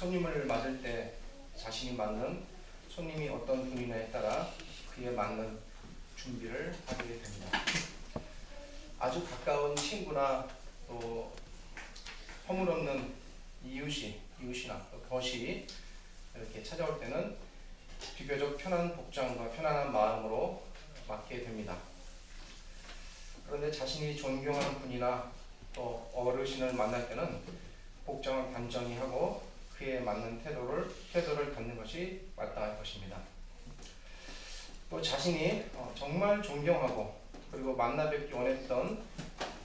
손님을 맞을 때 자신이 맞는 손님이 어떤 분이냐에 따라 그에 맞는 준비를 하게 됩니다. 아주 가까운 친구나 또 허물없는 이웃이나 또 벗이 이렇게 찾아올 때는 비교적 편한 복장과 편안한 마음으로 맞게 됩니다. 그런데 자신이 존경하는 분이나 또 어르신을 만날 때는 복장을 단정히 하고 그에 맞는 태도를 갖는 것이 마땅할 것입니다. 또 자신이 정말 존경하고 그리고 만나 뵙기 원했던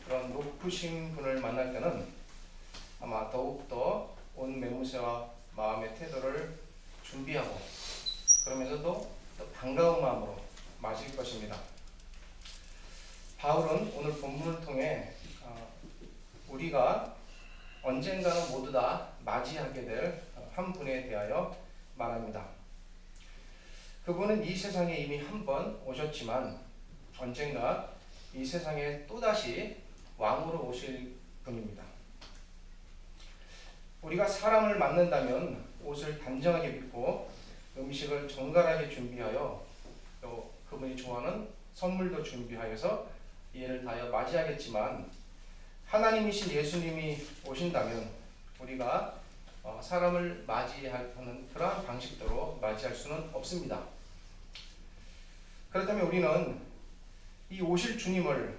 그런 높으신 분을 만날 때는 아마 더욱더 온 매무새와 마음의 태도를 준비하고 그러면서도 또 반가운 마음으로 맞을 것입니다. 바울은 오늘 본문을 통해 우리가 언젠가는 모두 다 맞이하게 될 한 분에 대하여 말합니다. 그분은 이 세상에 이미 한 번 오셨지만 언젠가 이 세상에 또다시 왕으로 오실 분입니다. 우리가 사람을 만난다면 옷을 단정하게 입고 음식을 정갈하게 준비하여 또 그분이 좋아하는 선물도 준비하여서 이해를 다하여 맞이하겠지만 하나님이신 예수님이 오신다면 우리가 사람을 맞이하는 그러한 방식대로 맞이할 수는 없습니다. 그렇다면 우리는 이 오실 주님을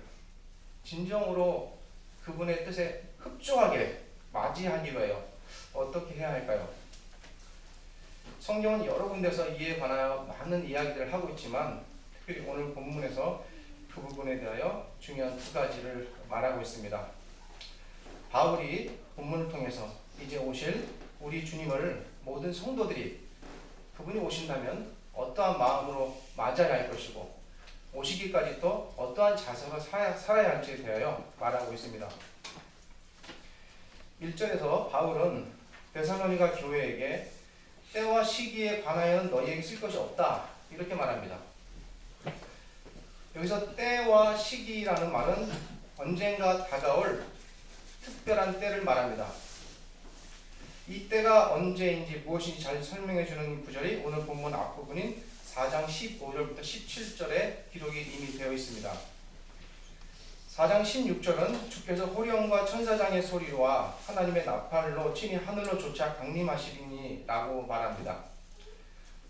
진정으로 그분의 뜻에 흡족하게 맞이하기 위하여 어떻게 해야 할까요? 성경은 여러 군데서 이에 관하여 많은 이야기들을 하고 있지만 특별히 오늘 본문에서 그 부분에 대하여 중요한 두 가지를 말하고 있습니다. 바울이 본문을 통해서 이제 오실 우리 주님을 모든 성도들이 그분이 오신다면 어떠한 마음으로 맞아야 할 것이고 오시기까지 또 어떠한 자세로 살아야 할지에 대하여 말하고 있습니다. 1절에서 바울은 데살로니가 교회에게 때와 시기에 관하여는 너희에게 쓸 것이 없다 이렇게 말합니다. 여기서 때와 시기라는 말은 언젠가 다가올 특별한 때를 말합니다. 이 때가 언제인지 무엇인지 잘 설명해 주는 구절이 오늘 본문 앞부분인 4장 15절부터 17절에 기록이 이미 되어 있습니다. 4장 16절은 주께서 호령과 천사장의 소리와 하나님의 나팔로 친히 하늘로 쫓아 강림하시리니 라고 말합니다.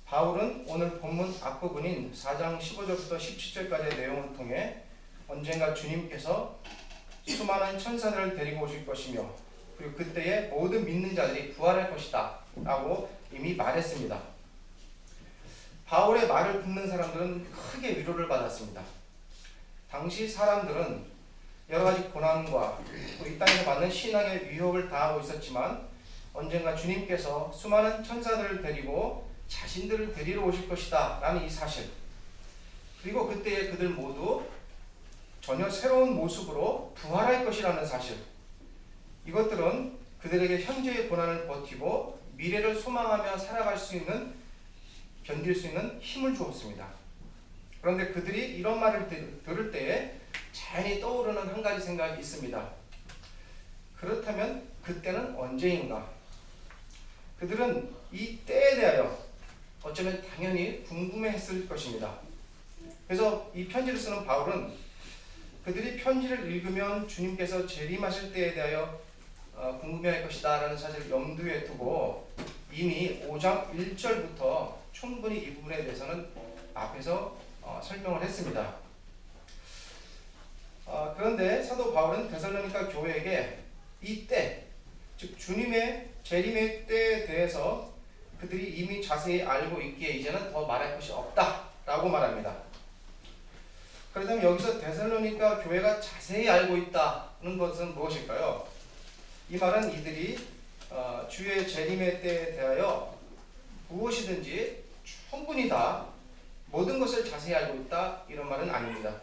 바울은 오늘 본문 앞부분인 4장 15절부터 17절까지의 내용을 통해 언젠가 주님께서 수많은 천사들을 데리고 오실 것이며 그리고 그때에 모든 믿는 자들이 부활할 것이다 라고 이미 말했습니다. 바울의 말을 듣는 사람들은 크게 위로를 받았습니다. 당시 사람들은 여러 가지 고난과 이 땅에서 받는 신앙의 위협을 당하고 있었지만 언젠가 주님께서 수많은 천사들을 데리고 자신들을 데리러 오실 것이다 라는 이 사실, 그리고 그때에 그들 모두 전혀 새로운 모습으로 부활할 것이라는 사실, 이것들은 그들에게 현재의 고난을 버티고 미래를 소망하며 살아갈 수 있는, 견딜 수 있는 힘을 주었습니다. 그런데 그들이 이런 말을 들을 때에 자연히 떠오르는 한 가지 생각이 있습니다. 그렇다면 그때는 언제인가? 그들은 이 때에 대하여 어쩌면 당연히 궁금해했을 것입니다. 그래서 이 편지를 쓰는 바울은 그들이 편지를 읽으면 주님께서 재림하실 때에 대하여 궁금해할 것이다 라는 사실을 염두에 두고 이미 5장 1절부터 충분히 이 부분에 대해서는 앞에서 설명을 했습니다. 그런데 사도 바울은 데살로니가 교회에게 이 때, 즉 주님의 재림의 때에 대해서 그들이 이미 자세히 알고 있기에 이제는 더 말할 것이 없다 라고 말합니다. 그렇다면 여기서 데살로니가 교회가 자세히 알고 있다는 것은 무엇일까요? 이 말은 이들이 주의 재림의 때에 대하여 무엇이든지 충분히 다 모든 것을 자세히 알고 있다 이런 말은 아닙니다.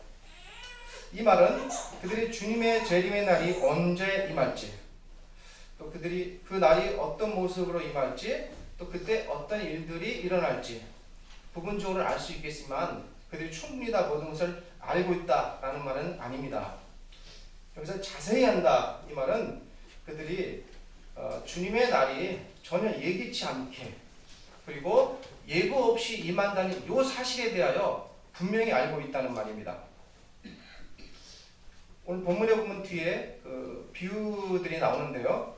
이 말은 그들이 주님의 재림의 날이 언제 임할지, 또 그들이 그 날이 어떤 모습으로 임할지, 또 그때 어떤 일들이 일어날지 부분적으로 알 수 있겠지만 그들이 충분히 다 모든 것을 알고 있다라는 말은 아닙니다. 여기서 자세히 한다 이 말은 그들이 주님의 날이 전혀 예기치 않게 그리고 예고 없이 임한다는 이 사실에 대하여 분명히 알고 있다는 말입니다. 오늘 본문에 보면 뒤에 그 비유들이 나오는데요.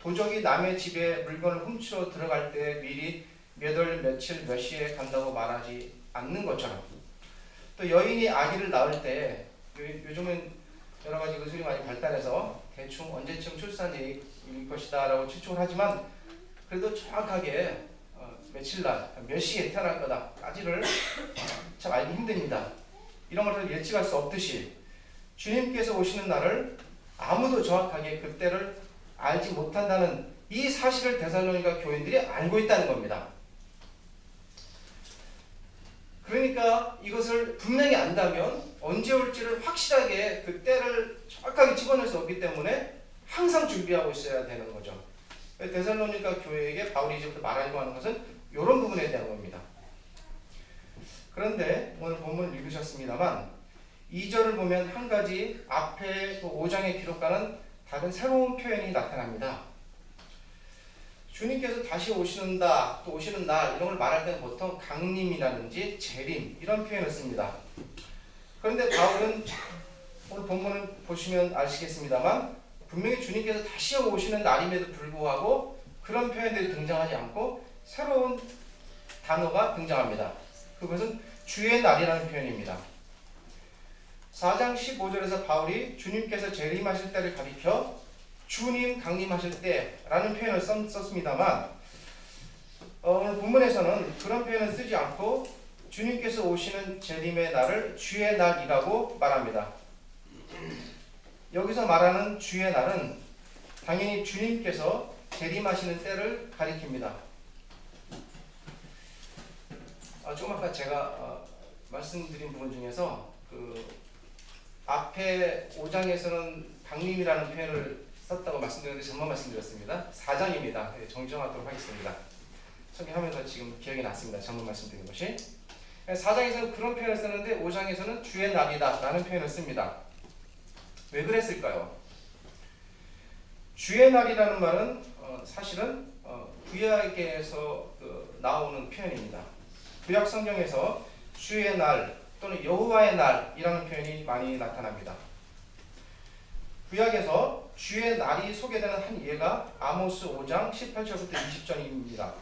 도적이 남의 집에 물건을 훔치러 들어갈 때 미리 몇 월 며칠 몇 시에 간다고 말하지 않는 것처럼, 또 여인이 아기를 낳을 때 요즘은 여러 가지 의술이 많이 발달해서 대충 언제쯤 출산일 것이다 라고 추측을 하지만 그래도 정확하게 며칠 날 몇 시에 태어날 거다까지를 참 알기 힘듭니다. 이런 것을 예측할 수 없듯이 주님께서 오시는 날을 아무도 정확하게 그때를 알지 못한다는 이 사실을 데살로니가 교인들이 알고 있다는 겁니다. 그러니까 이것을 분명히 안다면 언제 올지를 확실하게 그 때를 정확하게 집어낼 수 없기 때문에 항상 준비하고 있어야 되는 거죠. 데살로니가 교회에게 바울이 이제부터 말하려고 하는 것은 이런 부분에 대한 겁니다. 그런데 오늘 본문을 읽으셨습니다만 2절을 보면 한 가지 앞에 그 5장의 기록과는 다른 새로운 표현이 나타납니다. 주님께서 다시 오시는다, 또 오시는 날 이런 걸 말할 때는 보통 강림이라든지 재림 이런 표현을 씁니다. 그런데 바울은 오늘 본문을 보시면 아시겠습니다만 분명히 주님께서 다시 오시는 날임에도 불구하고 그런 표현들이 등장하지 않고 새로운 단어가 등장합니다. 그것은 주의 날이라는 표현입니다. 4장 15절에서 바울이 주님께서 재림하실 때를 가리켜 주님 강림하실 때라는 표현을 썼습니다만 오늘 본문에서는 그런 표현을 쓰지 않고 주님께서 오시는 재림의 날을 주의 날이라고 말합니다. 여기서 말하는 주의 날은 당연히 주님께서 재림하시는 때를 가리킵니다. 좀 아까 제가 말씀드린 부분 중에서 그 앞에 5장에서는 강림이라는 표현을 썼다고 말씀드렸는데 잘못 말씀드렸습니다. 4장입니다. 정정하도록 하겠습니다. 설명하면서 지금 기억이 났습니다. 잘못 말씀드린 것이. 4장에서는 그런 표현을 썼는데 5장에서는 주의 날이다 라는 표현을 씁니다. 왜 그랬을까요? 주의 날이라는 말은 사실은 구약에서 나오는 표현입니다. 구약 성경에서 주의 날 또는 여호와의 날이라는 표현이 많이 나타납니다. 구약에서 주의 날이 소개되는 한 예가 아모스 5장 18절부터 20절입니다.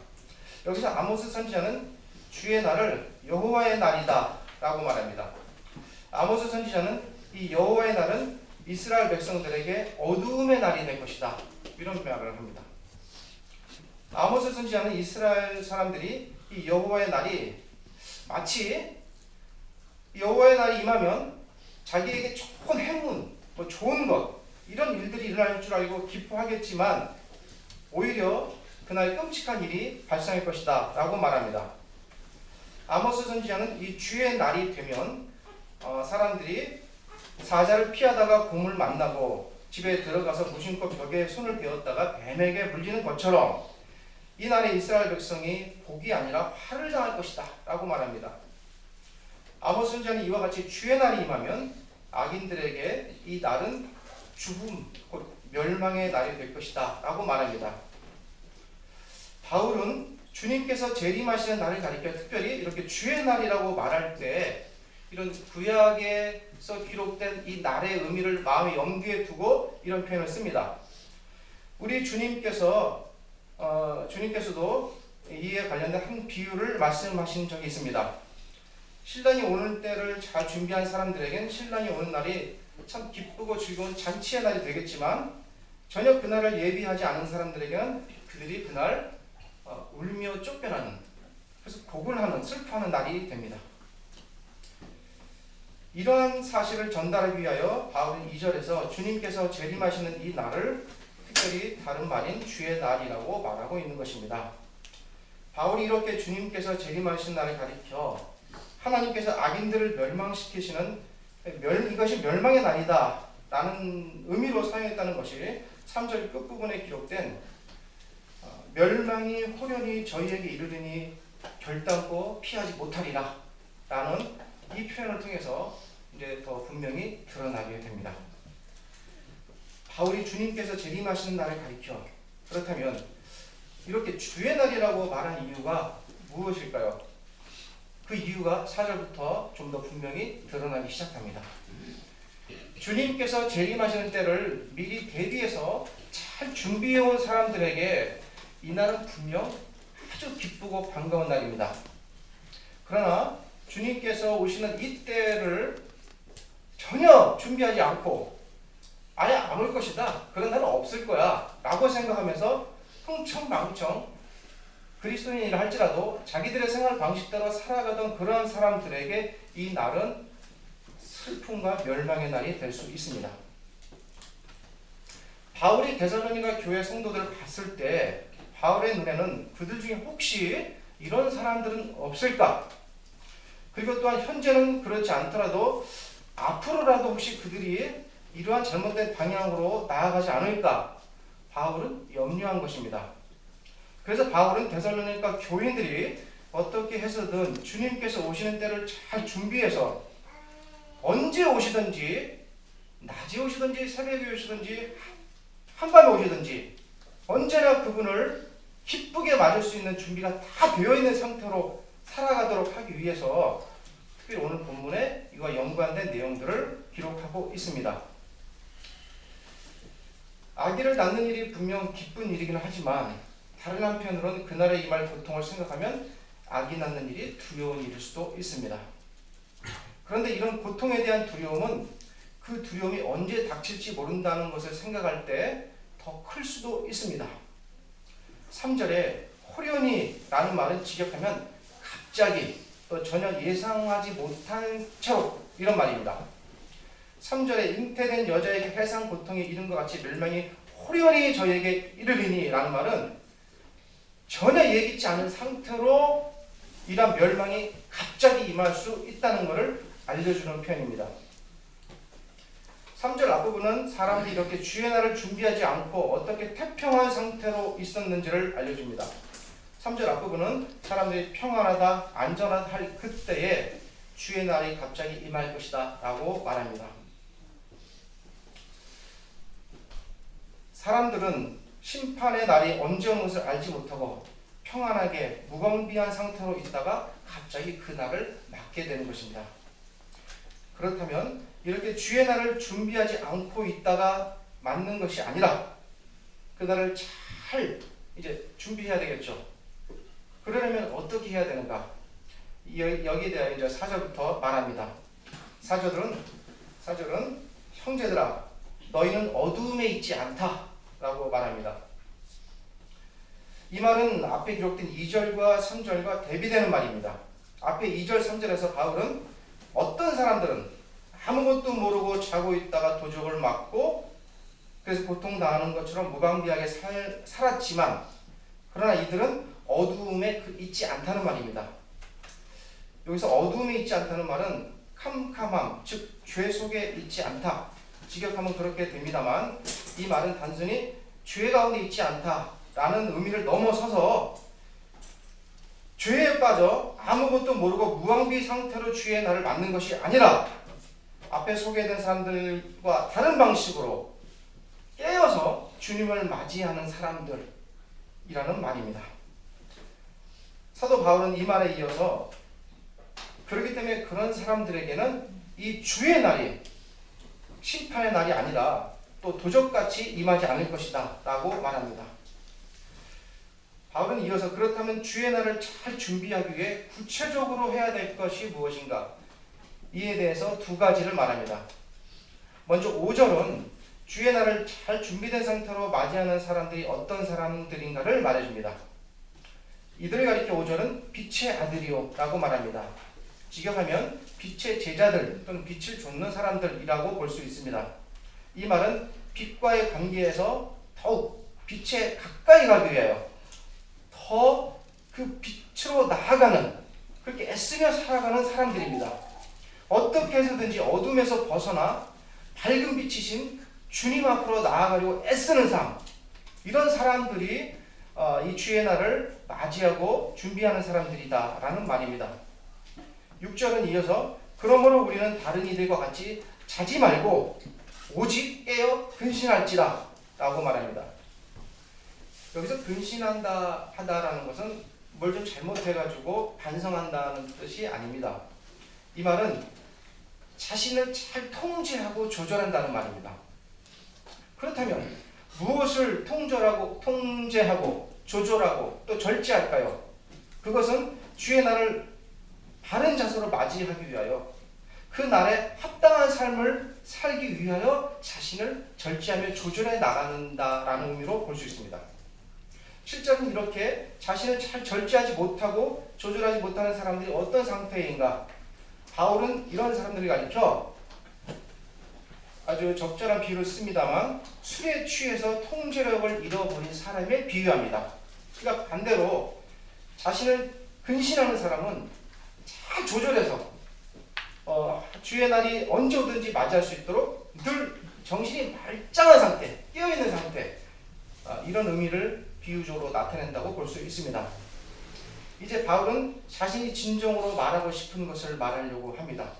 여기서 아모스 선지자는 주의 날을 여호와의 날이다 라고 말합니다. 아모스 선지자는 이 여호와의 날은 이스라엘 백성들에게 어두움의 날이 될 것이다 이런 말을 합니다. 아모스 선지자는 이스라엘 사람들이 이 여호와의 날이 마치 여호와의 날이 임하면 자기에게 좋은 행운, 좋은 것 이런 일들이 일어날 줄 알고 기뻐하겠지만 오히려 그날 끔찍한 일이 발생할 것이다 라고 말합니다. 아모스 선지자는 이 주의 날이 되면 사람들이 사자를 피하다가 곰을 만나고 집에 들어가서 무심코 벽에 손을 대었다가 뱀에게 물리는 것처럼 이 날에 이스라엘 백성이 복이 아니라 화를 당할 것이다 라고 말합니다. 아모스 선지자는 이와 같이 주의 날이 임하면 악인들에게 이 날은 죽음, 곧 멸망의 날이 될 것이다 라고 말합니다. 바울은 주님께서 재림하시는 날을 가리켜 특별히 이렇게 주의 날이라고 말할 때 이런 구약에서 기록된 이 날의 의미를 마음의 염두에 두고 이런 표현을 씁니다. 우리 주님께서도 이에 관련된 한 비유를 말씀하신 적이 있습니다. 신랑이 오는 때를 잘 준비한 사람들에겐 신랑이 오는 날이 참 기쁘고 즐거운 잔치의 날이 되겠지만 전혀 그날을 예비하지 않은 사람들에게는 그들이 그날 울며 쫓겨나는, 그래서 고군하는, 슬퍼하는 날이 됩니다. 이러한 사실을 전달하기 위하여 바울은 2절에서 주님께서 재림하시는 이 날을 특별히 다른 말인 주의 날이라고 말하고 있는 것입니다. 바울이 이렇게 주님께서 재림하시는 날을 가리켜 하나님께서 악인들을 멸망시키시는 이것이 멸망의 날이다 라는 의미로 사용했다는 것이 3절 끝부분에 기록된 멸망이 호련히 저희에게 이르르니 결단코 피하지 못하리라 라는 이 표현을 통해서 이제 더 분명히 드러나게 됩니다. 바울이 주님께서 재림하시는 날을 가리켜 그렇다면 이렇게 주의 날이라고 말한 이유가 무엇일까요? 그 이유가 4절부터 좀 더 분명히 드러나기 시작합니다. 주님께서 재림하시는 때를 미리 대비해서 잘 준비해온 사람들에게 이날은 분명 아주 기쁘고 반가운 날입니다. 그러나 주님께서 오시는 이때를 전혀 준비하지 않고 아예 안 올 것이다, 그런 날은 없을 거야 라고 생각하면서 흥청망청 그리스도인이라 할지라도 자기들의 생활 방식대로 살아가던 그런 사람들에게 이 날은 슬픔과 멸망의 날이 될 수 있습니다. 바울이 데살로니가 교회 성도들을 봤을 때 바울의 눈에는 그들 중에 혹시 이런 사람들은 없을까? 그리고 또한 현재는 그렇지 않더라도 앞으로라도 혹시 그들이 이러한 잘못된 방향으로 나아가지 않을까? 바울은 염려한 것입니다. 그래서 바울은 데살로니가 교인들이 어떻게 해서든 주님께서 오시는 때를 잘 준비해서 언제 오시든지, 낮에 오시든지 새벽에 오시든지 한밤에 오시든지 언제나 그분을 기쁘게 맞을 수 있는 준비가 다 되어 있는 상태로 살아가도록 하기 위해서 특별히 오늘 본문에 이와 연관된 내용들을 기록하고 있습니다. 아기를 낳는 일이 분명 기쁜 일이긴 하지만 다른 한편으로는 그날에 임할 고통을 생각하면 아기 낳는 일이 두려운 일일 수도 있습니다. 그런데 이런 고통에 대한 두려움은 그 두려움이 언제 닥칠지 모른다는 것을 생각할 때 더 클 수도 있습니다. 3절에 호련히 라는 말은 직역하면 갑자기 또 전혀 예상하지 못한 채로 이런 말입니다. 3절에 잉태된 여자에게 해상 고통이 이른 것 같이 멸망이 호련히 저에게 이르리니 라는 말은 전혀 예기치 않은 상태로 이런 멸망이 갑자기 임할 수 있다는 것을 알려주는 표현입니다. 3절 앞부분은 사람들이 이렇게 주의 날을 준비하지 않고 어떻게 태평한 상태로 있었는지를 알려줍니다. 3절 앞부분은 사람들이 평안하다, 안전하다 할 그때에 주의 날이 갑자기 임할 것이다 라고 말합니다. 사람들은 심판의 날이 언제 오는 것을 알지 못하고 평안하게 무방비한 상태로 있다가 갑자기 그 날을 맞게 되는 것입니다. 그렇다면 이렇게 주의 날을 준비하지 않고 있다가 맞는 것이 아니라 그 날을 잘 이제 준비해야 되겠죠. 그러려면 어떻게 해야 되는가? 여기에 대해 이제 4절부터 말합니다. 4절은 형제들아 너희는 어두움에 있지 않다 라고 말합니다. 이 말은 앞에 기록된 2절과 3절과 대비되는 말입니다. 앞에 2절 3절에서 바울은 어떤 사람들은 아무것도 모르고 자고 있다가 도적을 맞고 그래서 고통당하는 것처럼 무방비하게 살았지만 그러나 이들은 어두움에 있지 않다는 말입니다. 여기서 어두움에 있지 않다는 말은 캄캄함, 즉 죄 속에 있지 않다. 직역하면 그렇게 됩니다만 이 말은 단순히 죄 가운데 있지 않다라는 의미를 넘어서서 죄에 빠져 아무것도 모르고 무방비 상태로 주의 날을 맞는 것이 아니라 앞에 소개된 사람들과 다른 방식으로 깨어서 주님을 맞이하는 사람들이라는 말입니다. 사도 바울은 이 말에 이어서 그렇기 때문에 그런 사람들에게는 이 주의 날이 심판의 날이 아니라 또 도적같이 임하지 않을 것이다 라고 말합니다. 바울은 이어서 그렇다면 주의 날을 잘 준비하기 위해 구체적으로 해야 될 것이 무엇인가? 이에 대해서 두 가지를 말합니다. 먼저 5절은 주의 날을 잘 준비된 상태로 맞이하는 사람들이 어떤 사람들인가를 말해줍니다. 이들을 가리켜 5절은 빛의 아들이요 라고 말합니다. 직역하면 빛의 제자들 또는 빛을 좇는 사람들이라고 볼 수 있습니다. 이 말은 빛과의 관계에서 더욱 빛에 가까이 가기 위하여 더 그 빛으로 나아가는 그렇게 애쓰며 살아가는 사람들입니다. 어떻게 해서든지 어둠에서 벗어나 밝은 빛이신 주님 앞으로 나아가려고 애쓰는 삶, 이런 사람들이 이 주의 날을 맞이하고 준비하는 사람들이다 라는 말입니다. 6절은 이어서 그러므로 우리는 다른 이들과 같이 자지 말고 오직 깨어 근신할지라 라고 말합니다. 여기서 근신한다 하다라는 것은 뭘 좀 잘못해가지고 반성한다는 뜻이 아닙니다. 이 말은 자신을 잘 통제하고 조절한다는 말입니다. 그렇다면 무엇을 통제하고 조절하고 또 절제할까요? 그것은 주의 날을 바른 자세로 맞이하기 위하여 그 날에 합당한 삶을 살기 위하여 자신을 절제하며 조절해 나간다라는 의미로 볼 수 있습니다. 실제로는 이렇게 자신을 잘 절제하지 못하고 조절하지 못하는 사람들이 어떤 상태인가? 바울은 이런 사람들을 가리켜 아주 적절한 비유를 씁니다만 술에 취해서 통제력을 잃어버린 사람에 비유합니다. 그러니까 반대로 자신을 근신하는 사람은 잘 조절해서 주의 날이 언제 오든지 맞이할 수 있도록 늘 정신이 말짱한 상태, 깨어있는 상태, 이런 의미를 비유적으로 나타낸다고 볼 수 있습니다. 이제 바울은 자신이 진정으로 말하고 싶은 것을 말하려고 합니다.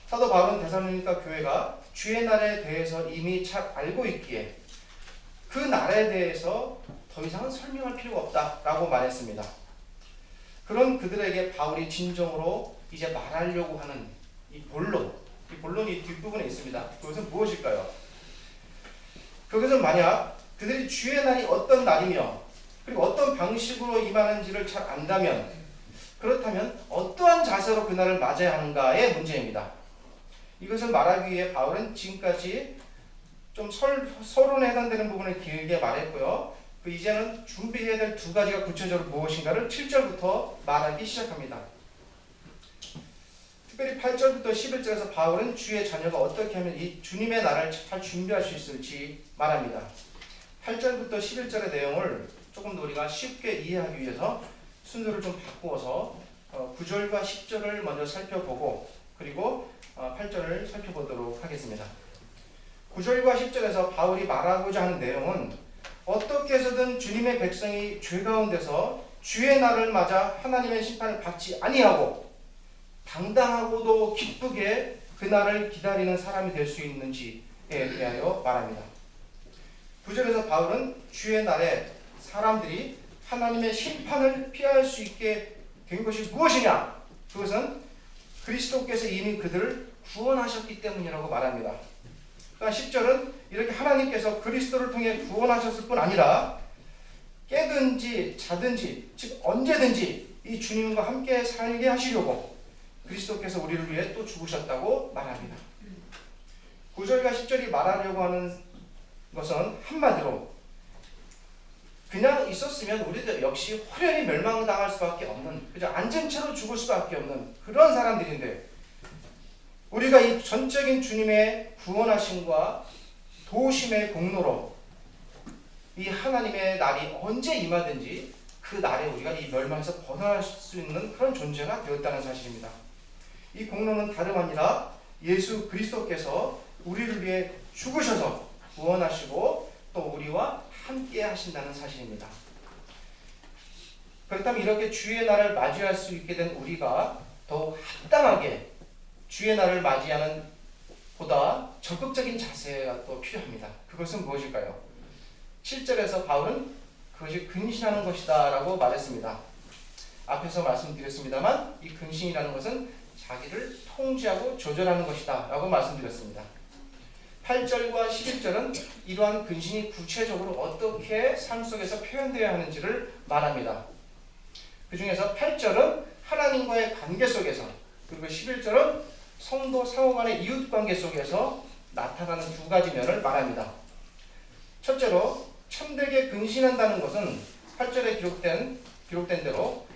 사도 바울은 데살로니가 교회가 주의 날에 대해서 이미 잘 알고 있기에 그 날에 대해서 더 이상은 설명할 필요가 없다라고 말했습니다. 그런 그들에게 바울이 진정으로 이제 말하려고 하는 이 본론이 뒷부분에 있습니다. 그것은 무엇일까요? 그것은 만약 그들이 주의 날이 어떤 날이며 그리고 어떤 방식으로 임하는지를 잘 안다면, 그렇다면 어떠한 자세로 그 날을 맞아야 하는가의 문제입니다. 이것을 말하기 위해 바울은 지금까지 좀 서론에 해당되는 부분을 길게 말했고요. 이제는 준비해야 될 두 가지가 구체적으로 무엇인가를 7절부터 말하기 시작합니다. 특별히 8절부터 11절에서 바울은 주의 자녀가 어떻게 하면 이 주님의 날을 잘 준비할 수 있을지 말합니다. 8절부터 11절의 내용을 조금 더 우리가 쉽게 이해하기 위해서 순서를 좀 바꾸어서 9절과 10절을 먼저 살펴보고 그리고 8절을 살펴보도록 하겠습니다. 9절과 10절에서 바울이 말하고자 하는 내용은 어떻게 해서든 주님의 백성이 죄 가운데서 주의 날을 맞아 하나님의 심판을 받지 아니하고 당당하고도 기쁘게 그 날을 기다리는 사람이 될 수 있는지에 대하여 말합니다. 9절에서 바울은 주의 날에 사람들이 하나님의 심판을 피할 수 있게 된 것이 무엇이냐? 그것은 그리스도께서 이미 그들을 구원하셨기 때문이라고 말합니다. 그러니까 10절은 이렇게 하나님께서 그리스도를 통해 구원하셨을 뿐 아니라 깨든지 자든지 즉 언제든지 이 주님과 함께 살게 하시려고 그리스도께서 우리를 위해 또 죽으셨다고 말합니다. 9절과 10절이 말하려고 하는 것은 한마디로 그냥 있었으면 우리도 역시 호련히 멸망당할 수밖에 없는, 그저 앉은 채로 죽을 수밖에 없는 그런 사람들인데, 우리가 이 전적인 주님의 구원하심과 도우심의 공로로 이 하나님의 날이 언제 임하든지 그 날에 우리가 이 멸망에서 벗어날 수 있는 그런 존재가 되었다는 사실입니다. 이 공로는 다름 아니라 예수 그리스도께서 우리를 위해 죽으셔서 구원하시고 또 우리와 함께 하신다는 사실입니다. 그렇다면 이렇게 주의 날을 맞이할 수 있게 된 우리가 더욱 합당하게 주의 날을 맞이하는 보다 적극적인 자세가 또 필요합니다. 그것은 무엇일까요? 7절에서 바울은 그것이 근신하는 것이다 라고 말했습니다. 앞에서 말씀드렸습니다만 이 근신이라는 것은 자기를 통제하고 조절하는 것이다 라고 말씀드렸습니다. 8절과 11절은 이러한 근신이 구체적으로 어떻게 삶 속에서 표현되어야 하는지를 말합니다. 그 중에서 8절은 하나님과의 관계 속에서, 그리고 11절은 성도 상호 간의 이웃 관계 속에서 나타나는 두 가지 면을 말합니다. 첫째로 참되게 근신한다는 것은 8절에 기록된 대로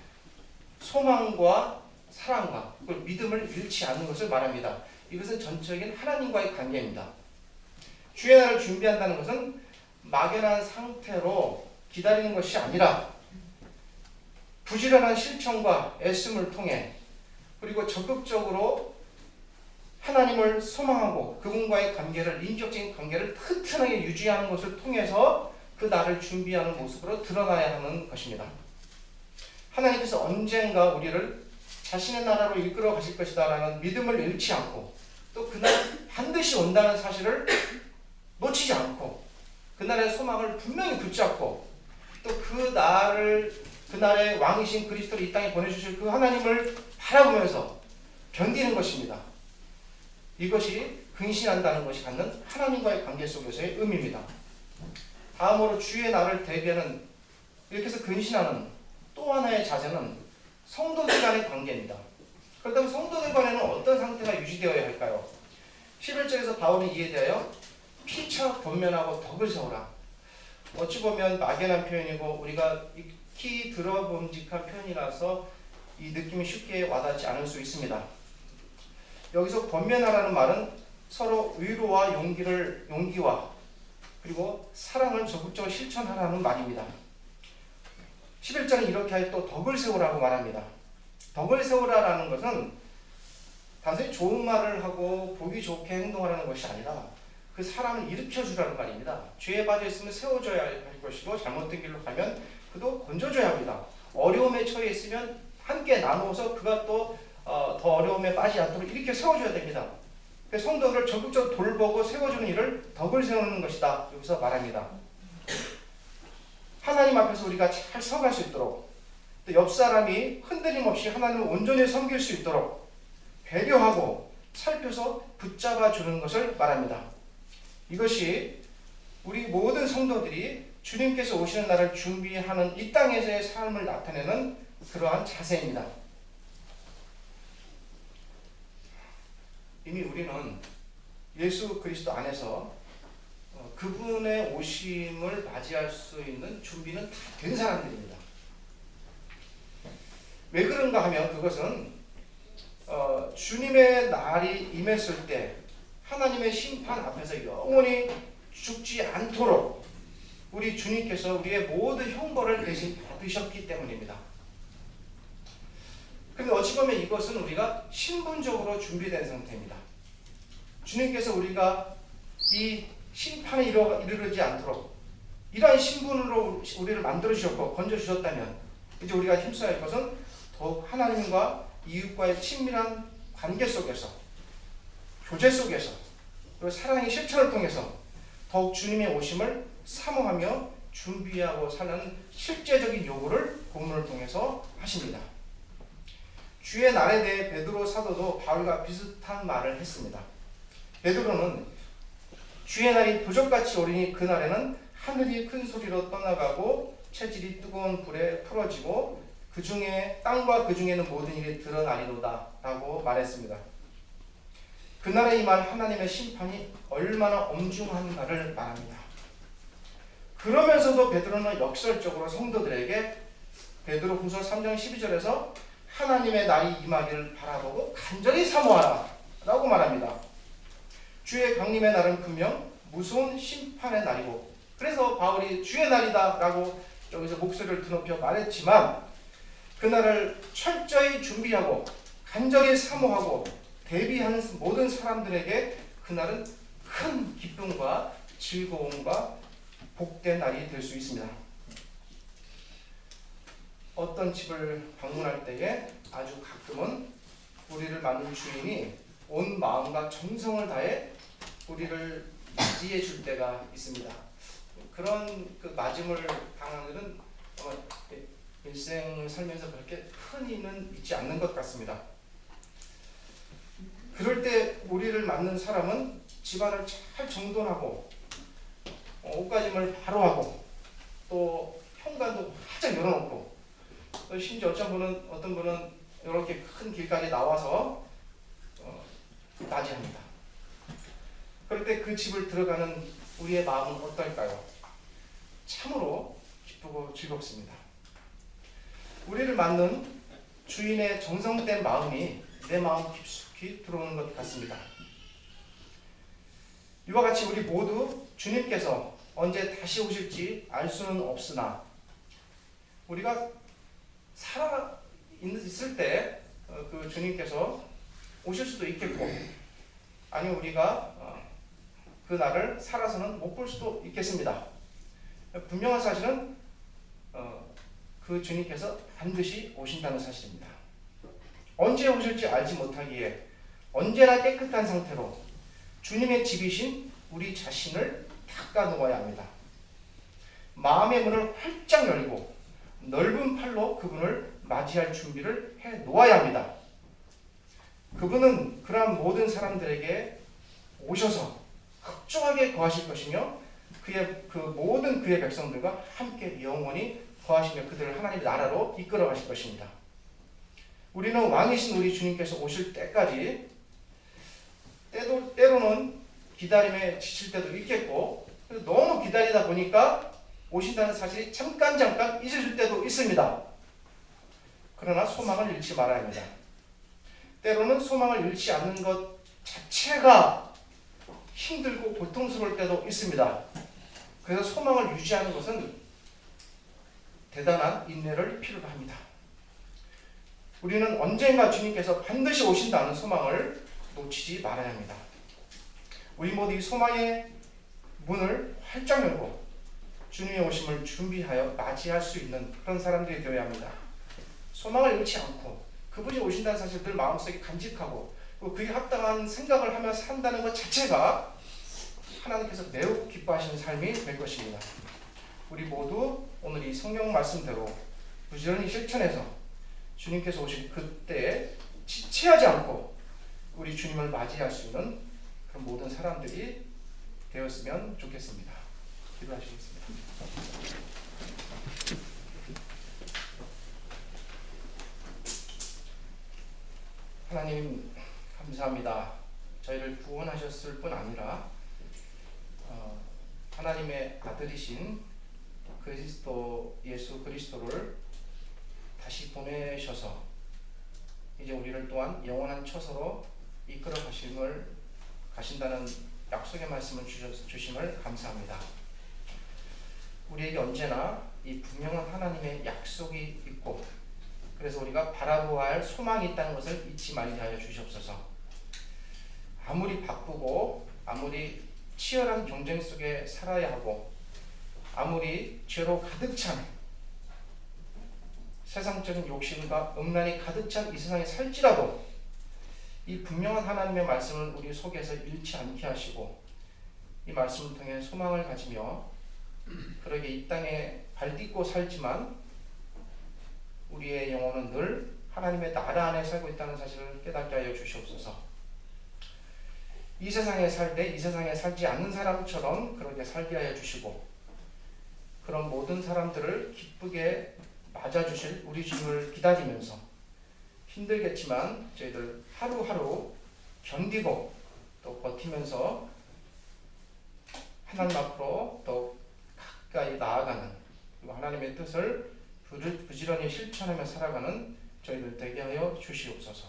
소망과 사랑과 그리고 믿음을 잃지 않는 것을 말합니다. 이것은 전적인 하나님과의 관계입니다. 주의 날을 준비한다는 것은 막연한 상태로 기다리는 것이 아니라 부지런한 실천과 애씀을 통해 그리고 적극적으로 하나님을 소망하고 그분과의 관계를, 인격적인 관계를 튼튼하게 유지하는 것을 통해서 그 날을 준비하는 모습으로 드러나야 하는 것입니다. 하나님께서 언젠가 우리를 자신의 나라로 이끌어 가실 것이다 라는 믿음을 잃지 않고 또 그날 반드시 온다는 사실을 놓치지 않고 그날의 소망을 분명히 붙잡고 또 그날의 왕이신 그리스도를 이 땅에 보내주실 그 하나님을 바라보면서 견디는 것입니다. 이것이 근신한다는 것이 갖는 하나님과의 관계 속에서의 의미입니다. 다음으로 주의 날을 대비하는, 이렇게 해서 근신하는 또 하나의 자세는 성도들 간의 관계입니다. 그렇다면 성도들 간에는 어떤 상태가 유지되어야 할까요? 11절에서 바울이 이에 대하여 피차 권면하고 덕을 세우라. 어찌 보면 막연한 표현이고 우리가 익히 들어봄직한 표현이라서 이 느낌이 쉽게 와닿지 않을 수 있습니다. 여기서 권면하라는 말은 서로 위로와 용기와 그리고 사랑을 적극적으로 실천하라는 말입니다. 11절은 이렇게 할 또 덕을 세우라고 말합니다. 덕을 세우라라는 것은 단순히 좋은 말을 하고 보기 좋게 행동하라는 것이 아니라 그 사람을 일으켜주라는 말입니다. 죄에 빠져 있으면 세워줘야 할 것이고 잘못된 길로 가면 그도 건져줘야 합니다. 어려움에 처해 있으면 함께 나누어서 그가 또 더 어려움에 빠지지 않도록 이렇게 세워줘야 됩니다. 성도들을 적극적으로 돌보고 세워주는 일을 덕을 세우는 것이다. 여기서 말합니다. 하나님 앞에서 우리가 잘 서갈 수 있도록, 또 옆 사람이 흔들림 없이 하나님을 온전히 섬길 수 있도록 배려하고 살펴서 붙잡아 주는 것을 말합니다. 이것이 우리 모든 성도들이 주님께서 오시는 날을 준비하는 이 땅에서의 삶을 나타내는 그러한 자세입니다. 이미 우리는 예수 그리스도 안에서 그분의 오심을 맞이할 수 있는 준비는 다 된 사람들입니다. 왜 그런가 하면 그것은 주님의 날이 임했을 때 하나님의 심판 앞에서 영원히 죽지 않도록 우리 주님께서 우리의 모든 형벌을 대신 받으셨기 때문입니다. 그런데 어찌 보면 이것은 우리가 신분적으로 준비된 상태입니다. 주님께서 우리가 이 심판에 이르르지 않도록 이러한 신분으로 우리를 만들어주셨고 건져주셨다면 이제 우리가 힘써야 할 것은 더욱 하나님과 이웃과의 친밀한 관계 속에서, 교제 속에서, 그리고 사랑의 실천을 통해서 더욱 주님의 오심을 사모하며 준비하고 사는 실제적인 요구를 본문을 통해서 하십니다. 주의 날에 대해 베드로 사도도 바울과 비슷한 말을 했습니다. 베드로는 주의 날이 부적같이 오리니 그날에는 하늘이 큰 소리로 떠나가고 체질이 뜨거운 불에 풀어지고 그 중에 땅과 그 중에는 모든 일이 드러나리로다 라고 말했습니다. 그날에 임할 하나님의 심판이 얼마나 엄중한가를 말합니다. 그러면서도 베드로는 역설적으로 성도들에게 베드로후서 3장 12절에서 하나님의 날이 임하기를 바라보고 간절히 사모하라 라고 말합니다. 주의 강림의 날은 분명 무서운 심판의 날이고, 그래서 바울이 주의 날이다 라고 여기서 목소리를 드높여 말했지만 그날을 철저히 준비하고 간절히 사모하고 대비하는 모든 사람들에게 그날은 큰 기쁨과 즐거움과 복된 날이 될 수 있습니다. 어떤 집을 방문할 때에 아주 가끔은 우리를 만든 주인이 온 마음과 정성을 다해 우리를 맞이해 줄 때가 있습니다. 그런 그 맞음을 당한 일은 일생을 살면서 그렇게 흔히는 있지 않는 것 같습니다. 그럴 때 우리를 맞는 사람은 집안을 잘 정돈하고 옷가짐을 바로 하고 또 현관도 활짝 열어놓고 또 심지어 어떤 분은 이렇게 큰 길까지 나와서 맞이합니다. 그럴 때 그 집을 들어가는 우리의 마음은 어떨까요? 참으로 기쁘고 즐겁습니다. 우리를 맞는 주인의 정성된 마음이 내 마음 깊숙이 들어오는 것 같습니다. 이와 같이 우리 모두 주님께서 언제 다시 오실지 알 수는 없으나 우리가 살아 있을 때 그 주님께서 오실 수도 있겠고, 아니면 우리가 그 날을 살아서는 못 볼 수도 있겠습니다. 분명한 사실은 그 주님께서 반드시 오신다는 사실입니다. 언제 오실지 알지 못하기에 언제나 깨끗한 상태로 주님의 집이신 우리 자신을 닦아 놓아야 합니다. 마음의 문을 활짝 열고 넓은 팔로 그분을 맞이할 준비를 해 놓아야 합니다. 그분은 그러한 모든 사람들에게 오셔서 극종하게 거하실 것이며 그 모든 그의 백성들과 함께 영원히 거하시며 그들을 하나님의 나라로 이끌어 가실 것입니다. 우리는 왕이신 우리 주님께서 오실 때까지 때로는 기다림에 지칠 때도 있겠고 너무 기다리다 보니까 오신다는 사실이 잠깐 잊어질 때도 있습니다. 그러나 소망을 잃지 말아야 합니다. 때로는 소망을 잃지 않는 것 자체가 힘들고 고통스러울 때도 있습니다. 그래서 소망을 유지하는 것은 대단한 인내를 필요로 합니다. 우리는 언젠가 주님께서 반드시 오신다는 소망을 놓치지 말아야 합니다. 우리 모두 이 소망의 문을 활짝 열고 주님의 오심을 준비하여 맞이할 수 있는 그런 사람들이 되어야 합니다. 소망을 잃지 않고 그분이 오신다는 사실을 늘 마음속에 간직하고 그에 합당한 생각을 하며 산다는 것 자체가 하나님께서 매우 기뻐하시는 삶이 될 것입니다. 우리 모두 오늘 이 성경 말씀대로 부지런히 실천해서 주님께서 오실 그때에 지체하지 않고 우리 주님을 맞이할 수 있는 그런 모든 사람들이 되었으면 좋겠습니다. 기도하시겠습니다. 하나님 감사합니다. 저희를 구원하셨을 뿐 아니라 하나님의 아들이신 그리스도 예수 그리스도를 다시 보내셔서 이제 우리를 또한 영원한 처소로 이끌어 가신다는 약속의 말씀을 주심을 감사합니다. 우리에게 언제나 이 분명한 하나님의 약속이 있고 그래서 우리가 바라보아야 할 소망이 있다는 것을 잊지 말게 하여 주시옵소서. 아무리 바쁘고 아무리 치열한 경쟁 속에 살아야 하고 아무리 죄로 가득 찬 세상적인 욕심과 음란이 가득 찬 이 세상에 살지라도 이 분명한 하나님의 말씀을 우리 속에서 잃지 않게 하시고 이 말씀을 통해 소망을 가지며 그러게 이 땅에 발딛고 살지만 우리의 영혼은 늘 하나님의 나라 안에 살고 있다는 사실을 깨닫게 하여 주시옵소서. 이 세상에 살 때 이 세상에 살지 않는 사람처럼 그렇게 살게 하여 주시고 그런 모든 사람들을 기쁘게 맞아주실 우리 주님을 기다리면서 힘들겠지만 저희들 하루하루 견디고 또 버티면서 하나님 앞으로 더 가까이 나아가는 그리고 하나님의 뜻을 부지런히 실천하며 살아가는 저희들 되게 하여 주시옵소서.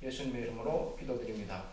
예수님의 이름으로 기도드립니다.